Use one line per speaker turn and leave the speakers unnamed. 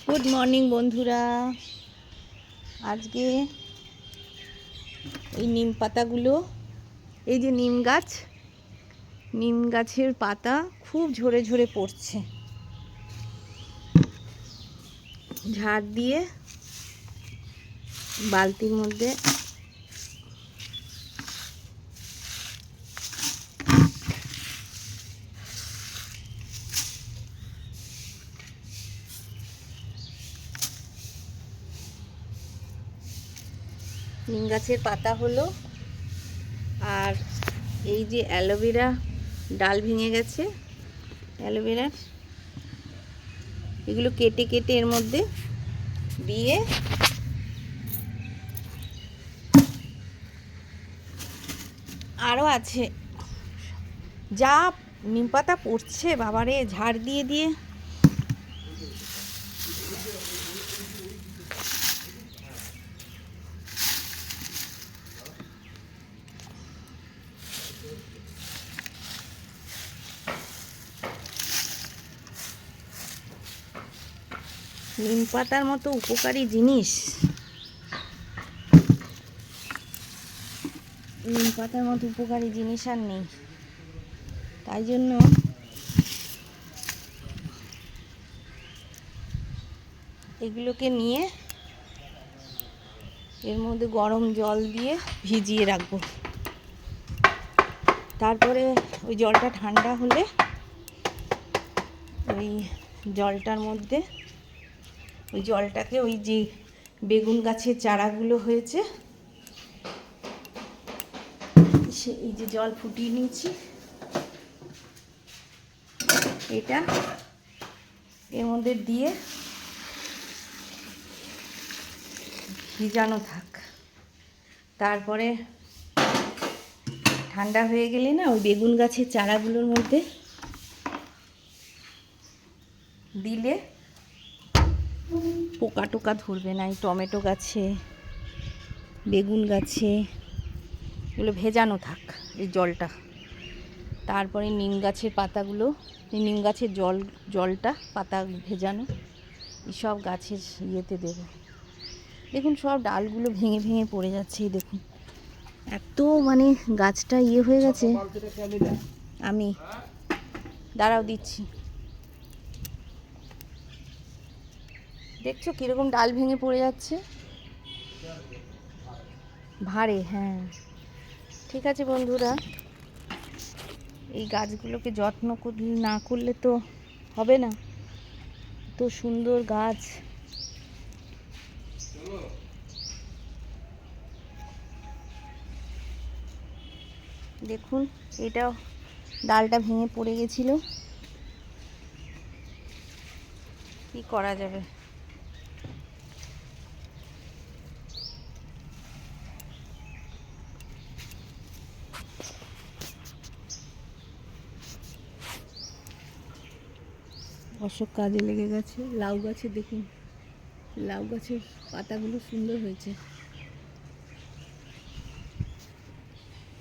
Good morning বন্ধুরা। আজকে এই নিম পাতাগুলো, এই যে নিম গাছের পাতা খুব ঝরে ঝরে পড়ছে। ঝাড় দিয়ে বালতির মধ্যে নিম গাছের পাতা হলো, আর এই যে অ্যালোভেরা ডাল ভেঙে গেছে, অ্যালোভেরার এগুলো কেটে কেটে এর মধ্যে দিয়ে আরও আছে। যা নিম পাতা পড়ছে বাবারে, ঝাড় দিয়ে দিয়ে নিম পাতার মতো উপকারী জিনিস, নিম পাতার মতো উপকারী জিনিস আর নেই। তাই জন্য এগুলোকে নিয়ে এর মধ্যে গরম জল দিয়ে ভিজিয়ে রাখবো। তারপরে ওই জলটা ঠান্ডা হলে ওই জলটার মধ্যে ওই জলটাকে ওই যে বেগুন গাছের চারাগুলো হয়েছে, এই যে জল ফুটিয়ে নিয়েছি, এটা এর মধ্যে দিয়ে ভিজানো থাক। তারপরে ঠান্ডা হয়ে গেলে না ওই বেগুন গাছের চারাগুলোর মধ্যে দিলে পোকা টোকা ধরবে না। এই টমেটো গাছে, বেগুন গাছে এগুলো ভেজানো থাক এই জলটা। তারপরে নিম গাছের পাতাগুলো, এই নিম গাছের জলটা পাতা ভেজানো সব গাছের ইয়েতে দেবো। দেখুন সব ডালগুলো ভেঙে ভেঙে পড়ে যাচ্ছে, এই দেখুন এত মানে গাছটা ইয়ে হয়ে গেছে। আমি দাঁড়াও দিচ্ছি, দেখছো কীরকম ডাল ভেঙে পড়ে যাচ্ছে, ভারে। হ্যাঁ ঠিক আছে বন্ধুরা, এই গাছগুলোকে যত্ন না করলে তো হবে না। তো সুন্দর গাছ, দেখুন এটাও ডালটা ভেঙে পড়ে গেছিল, কি করা যাবে। অশোক কাজে লেগে গেছে। লাউ গাছে দেখুন, লাউ গাছের পাতাগুলো সুন্দর হয়েছে।